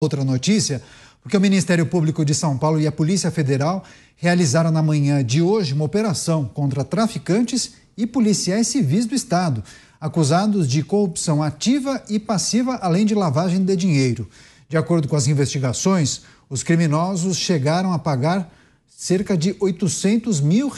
Outra notícia, porque o Ministério Público de São Paulo e a Polícia Federal realizaram na manhã de hoje uma operação contra traficantes e policiais civis do Estado, acusados de corrupção ativa e passiva, além de lavagem de dinheiro. De acordo com as investigações, os criminosos chegaram a pagar cerca de R$800 mil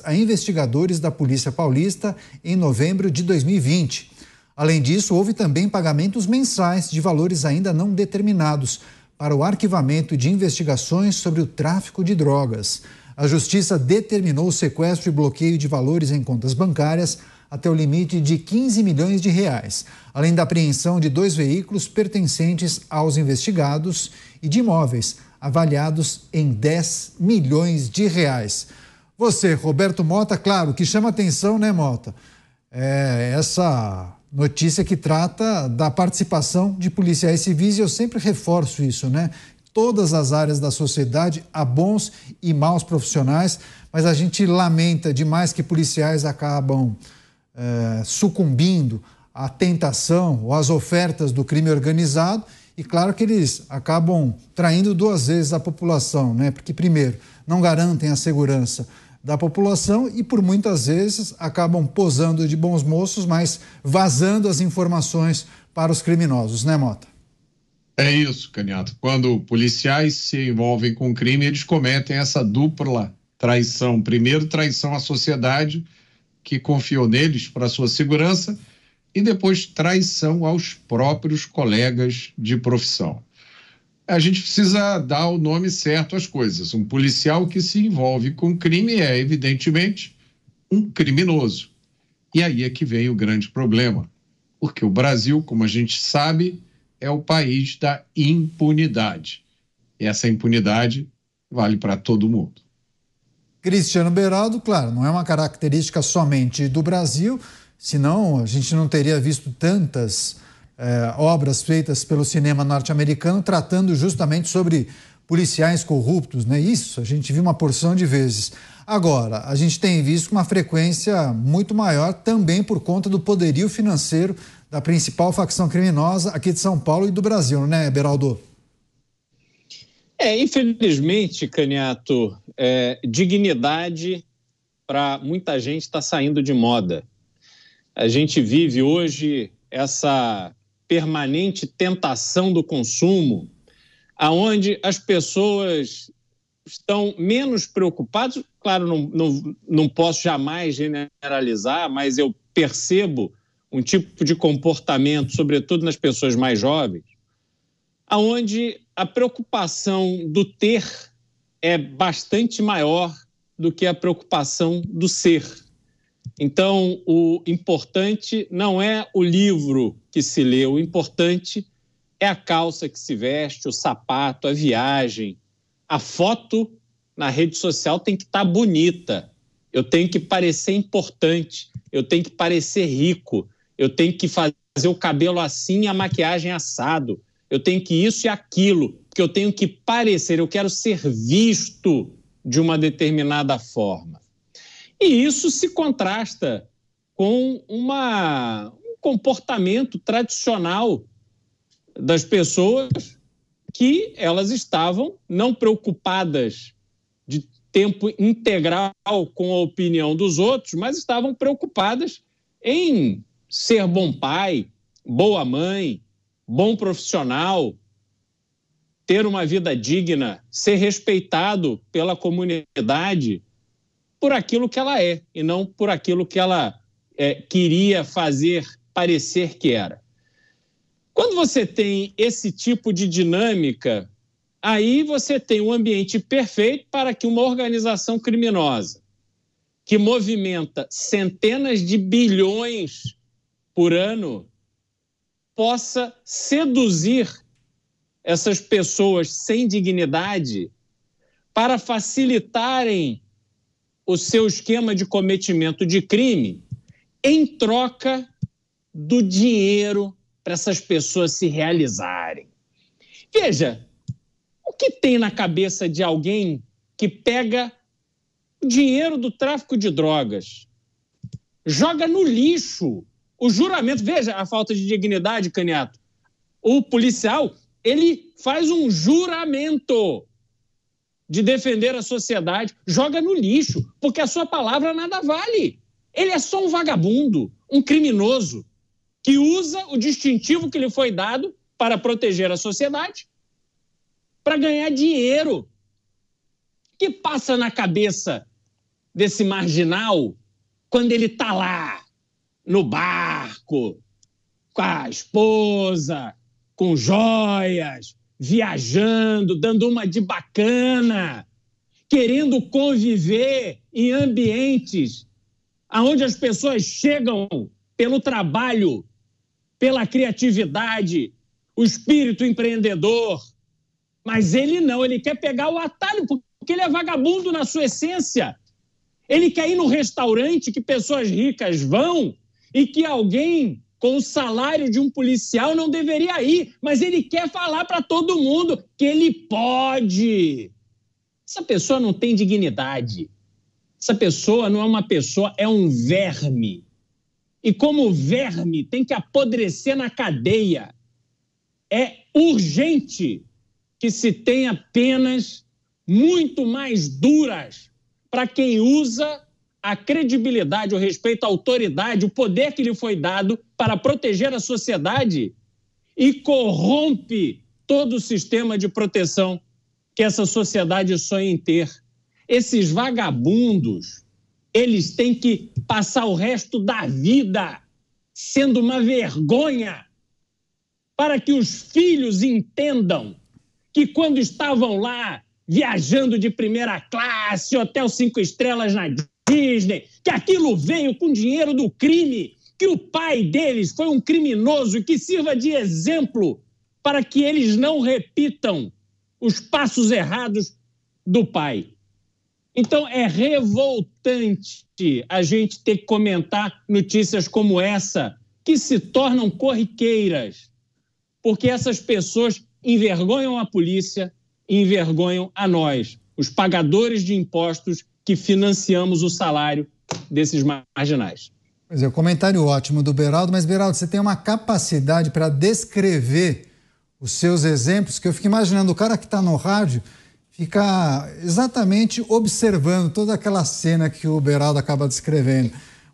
a investigadores da Polícia Paulista em novembro de 2020. Além disso, houve também pagamentos mensais de valores ainda não determinados para o arquivamento de investigações sobre o tráfico de drogas. A Justiça determinou o sequestro e bloqueio de valores em contas bancárias até o limite de R$15 milhões, além da apreensão de 2 veículos pertencentes aos investigados e de imóveis avaliados em R$10 milhões. Você, Roberto Mota, claro, que chama atenção, né, Mota? Essa notícia que trata da participação de policiais civis, e eu sempre reforço isso, né? Todas as áreas da sociedade, há bons e maus profissionais, mas a gente lamenta demais que policiais acabam sucumbindo à tentação ou às ofertas do crime organizado, e claro que eles acabam traindo 2 vezes a população, né? Porque, primeiro, não garantem a segurança da população e, por muitas vezes, acabam posando de bons moços, mas vazando as informações para os criminosos, né, Mota? É isso, Caniato. Quando policiais se envolvem com crime, eles cometem essa dupla traição. Primeiro, traição à sociedade, que confiou neles para a sua segurança, e depois traição aos próprios colegas de profissão. A gente precisa dar o nome certo às coisas. Um policial que se envolve com crime é, evidentemente, um criminoso. E aí é que vem o grande problema. Porque o Brasil, como a gente sabe, é o país da impunidade. E essa impunidade vale para todo mundo. Cristiano Beraldo, claro, não é uma característica somente do Brasil, senão a gente não teria visto tantas obras feitas pelo cinema norte-americano tratando justamente sobre policiais corruptos, né? Isso a gente viu uma porção de vezes. Agora, a gente tem visto uma frequência muito maior também por conta do poderio financeiro da principal facção criminosa aqui de São Paulo e do Brasil, né, Beraldo? Infelizmente, Caniato, dignidade para muita gente está saindo de moda. A gente vive hoje essa permanente tentação do consumo, aonde as pessoas estão menos preocupadas. Claro, não posso jamais generalizar, mas eu percebo um tipo de comportamento, sobretudo nas pessoas mais jovens, aonde a preocupação do ter é bastante maior do que a preocupação do ser. Então, o importante não é o livro que se lê, o importante é a calça que se veste, o sapato, a viagem. A foto na rede social tem que estar bonita, eu tenho que parecer importante, eu tenho que parecer rico, eu tenho que fazer o cabelo assim e a maquiagem assado, eu tenho que isso e aquilo, porque eu tenho que parecer, eu quero ser visto de uma determinada forma. E isso se contrasta com um comportamento tradicional das pessoas que elas estavam não preocupadas de tempo integral com a opinião dos outros, mas estavam preocupadas em ser bom pai, boa mãe, bom profissional, ter uma vida digna, ser respeitado pela comunidade por aquilo que ela é e não por aquilo que ela queria fazer parecer que era. Quando você tem esse tipo de dinâmica, aí você tem um ambiente perfeito para que uma organização criminosa que movimenta centenas de bilhões por ano possa seduzir essas pessoas sem dignidade para facilitarem o seu esquema de cometimento de crime em troca do dinheiro para essas pessoas se realizarem. Veja, o que tem na cabeça de alguém que pega o dinheiro do tráfico de drogas, joga no lixo o juramento? Veja a falta de dignidade, Caniato. O policial ele faz um juramento de defender a sociedade, joga no lixo, porque a sua palavra nada vale. Ele é só um vagabundo, um criminoso, que usa o distintivo que lhe foi dado para proteger a sociedade, para ganhar dinheiro. O que passa na cabeça desse marginal quando ele está lá, no barco, com a esposa, com joias, viajando, dando uma de bacana, querendo conviver em ambientes onde as pessoas chegam pelo trabalho, pela criatividade, o espírito empreendedor. Mas ele não, ele quer pegar o atalho, porque ele é vagabundo na sua essência. Ele quer ir no restaurante que pessoas ricas vão e que alguém com o salário de um policial não deveria ir, mas ele quer falar para todo mundo que ele pode. Essa pessoa não tem dignidade. Essa pessoa não é uma pessoa, é um verme. E como verme tem que apodrecer na cadeia, é urgente que se tenha penas muito mais duras para quem usa a credibilidade, o respeito à autoridade, o poder que lhe foi dado para proteger a sociedade e corrompe todo o sistema de proteção que essa sociedade sonha em ter. Esses vagabundos, eles têm que passar o resto da vida sendo uma vergonha para que os filhos entendam que quando estavam lá viajando de primeira classe, hotel 5 estrelas na Disney, que aquilo veio com dinheiro do crime, que o pai deles foi um criminoso e que sirva de exemplo para que eles não repitam os passos errados do pai. Então, é revoltante a gente ter que comentar notícias como essa, que se tornam corriqueiras, porque essas pessoas envergonham a polícia e envergonham a nós, os pagadores de impostos que financiamos o salário desses marginais. Pois é, comentário ótimo do Beraldo, mas Beraldo, você tem uma capacidade para descrever os seus exemplos, que eu fico imaginando o cara que está no rádio ficar exatamente observando toda aquela cena que o Beraldo acaba descrevendo.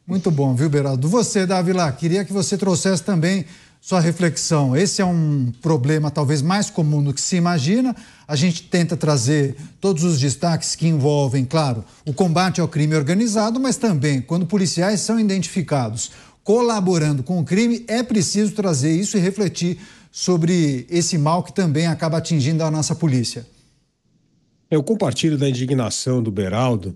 Muito bom, viu, Beraldo? Você, Dávila, queria que você trouxesse também sua reflexão. Esse é um problema talvez mais comum do que se imagina. A gente tenta trazer todos os destaques que envolvem, claro, o combate ao crime organizado, mas também, quando policiais são identificados colaborando com o crime, é preciso trazer isso e refletir sobre esse mal que também acaba atingindo a nossa polícia. Eu compartilho da indignação do Beraldo,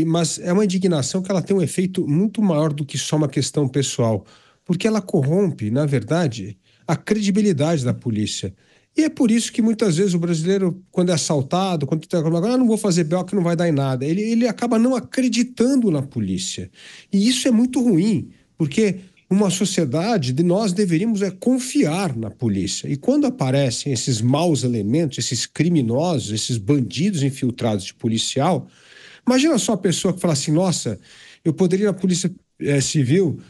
mas é uma indignação que ela tem um efeito muito maior do que só uma questão pessoal, porque ela corrompe, na verdade, a credibilidade da polícia. E é por isso que muitas vezes o brasileiro, quando é assaltado, quando tem agora não vou fazer BO que não vai dar em nada, ele acaba não acreditando na polícia. E isso é muito ruim, porque uma sociedade, nós deveríamos confiar na polícia. E quando aparecem esses maus elementos, esses criminosos, esses bandidos infiltrados de policial, imagina só a pessoa que fala assim, nossa, eu poderia ir na polícia civil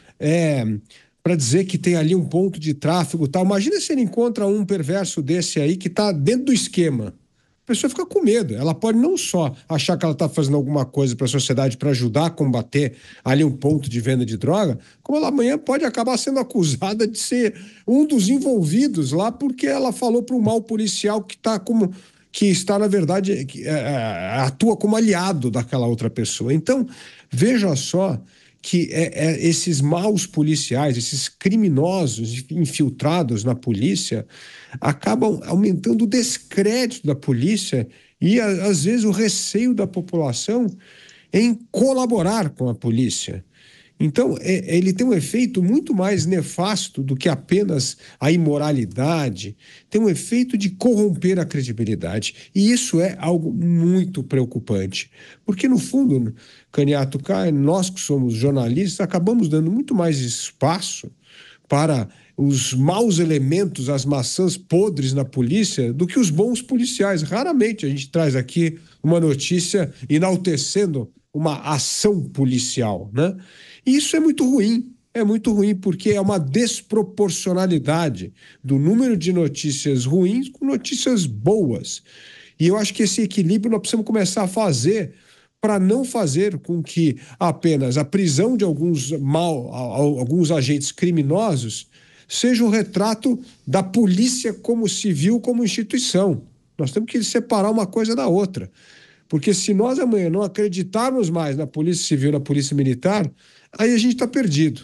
para dizer que tem ali um ponto de tráfego e tal. Imagina se ele encontra um perverso desse aí que está dentro do esquema. A pessoa fica com medo. Ela pode não só achar que ela está fazendo alguma coisa para a sociedade para ajudar a combater ali um ponto de venda de droga, como ela amanhã pode acabar sendo acusada de ser um dos envolvidos lá porque ela falou para o mau policial que está, na verdade, atua como aliado daquela outra pessoa. Então, veja só que esses maus policiais, esses criminosos infiltrados na polícia, acabam aumentando o descrédito da polícia e, às vezes, o receio da população em colaborar com a polícia. Então, ele tem um efeito muito mais nefasto do que apenas a imoralidade, tem um efeito de corromper a credibilidade. E isso é algo muito preocupante, porque, no fundo, Caniato, nós que somos jornalistas, acabamos dando muito mais espaço para os maus elementos, as maçãs podres na polícia, do que os bons policiais. Raramente a gente traz aqui uma notícia enaltecendo uma ação policial, né? E isso é muito ruim, é muito ruim, porque é uma desproporcionalidade do número de notícias ruins com notícias boas. E eu acho que esse equilíbrio nós precisamos começar a fazer para não fazer com que apenas a prisão de alguns agentes criminosos seja um retrato da polícia como civil, como instituição. Nós temos que separar uma coisa da outra. Porque se nós amanhã não acreditarmos mais na polícia civil, na polícia militar, aí a gente está perdido.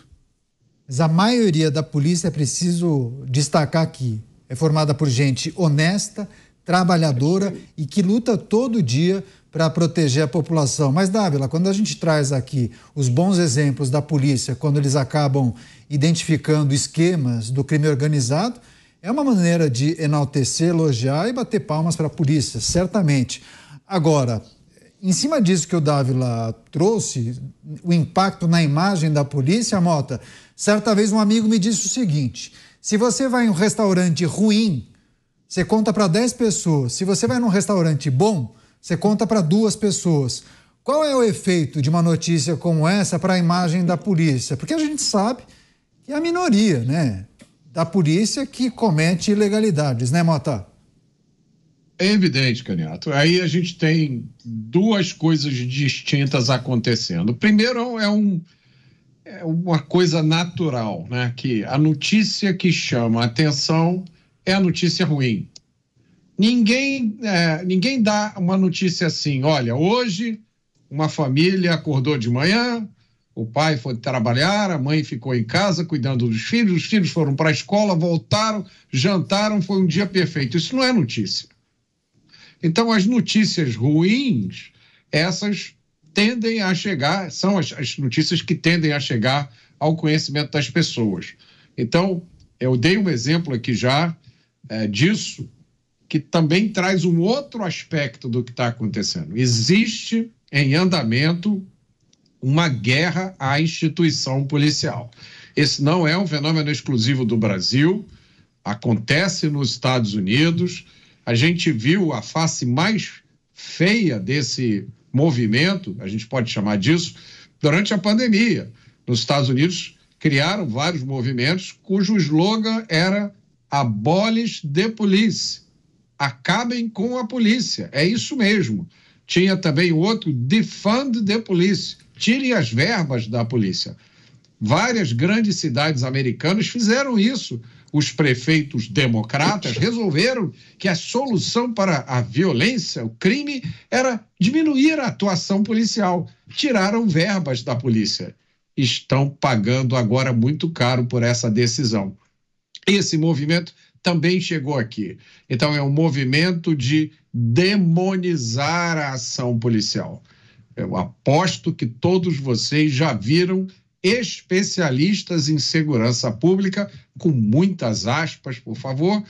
Mas a maioria da polícia, é preciso destacar aqui, é formada por gente honesta, trabalhadora e que luta todo dia para proteger a população. Mas, Dávila, quando a gente traz aqui os bons exemplos da polícia, quando eles acabam identificando esquemas do crime organizado, é uma maneira de enaltecer, elogiar e bater palmas para a polícia, certamente. Agora, em cima disso que o Dávila trouxe, o impacto na imagem da polícia, Mota, certa vez um amigo me disse o seguinte: se você vai em um restaurante ruim, você conta para 10 pessoas. Se você vai num restaurante bom, você conta para 2 pessoas. Qual é o efeito de uma notícia como essa para a imagem da polícia? Porque a gente sabe que é a minoria, né, da polícia que comete ilegalidades, né, Mota? É evidente, Caniato. Aí a gente tem 2 coisas distintas acontecendo. Primeiro, é uma coisa natural, né? Que a notícia que chama a atenção é a notícia ruim. Ninguém dá uma notícia assim: olha, hoje uma família acordou de manhã, o pai foi trabalhar, a mãe ficou em casa cuidando dos filhos, os filhos foram para a escola, voltaram, jantaram, foi um dia perfeito. Isso não é notícia. Então, as notícias ruins, essas tendem a chegar, são as notícias que tendem a chegar ao conhecimento das pessoas. Então, eu dei um exemplo aqui já disso, que também traz um outro aspecto do que está acontecendo. Existe em andamento uma guerra à instituição policial. Esse não é um fenômeno exclusivo do Brasil, acontece nos Estados Unidos. A gente viu a face mais feia desse movimento, a gente pode chamar disso, durante a pandemia. Nos Estados Unidos, criaram vários movimentos cujo slogan era "Abolish the Police", acabem com a polícia. É isso mesmo. Tinha também o outro, "Defund the Police", tirem as verbas da polícia. Várias grandes cidades americanas fizeram isso. Os prefeitos democratas resolveram que a solução para a violência, o crime, era diminuir a atuação policial. Tiraram verbas da polícia. Estão pagando agora muito caro por essa decisão. Esse movimento também chegou aqui. Então, é um movimento de demonizar a ação policial. Eu aposto que todos vocês já viram especialistas em segurança pública, com muitas aspas, por favor,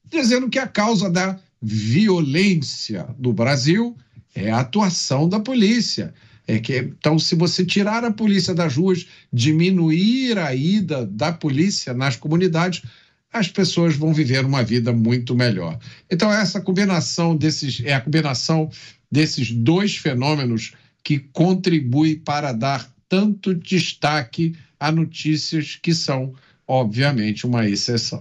dizendo que a causa da violência do Brasil é a atuação da polícia. Então, se você tirar a polícia das ruas, diminuir a ida da polícia nas comunidades, as pessoas vão viver uma vida muito melhor. Então, essa combinação é a combinação desses 2 fenômenos que contribui para dar tanto destaque a notícias que são, obviamente, uma exceção.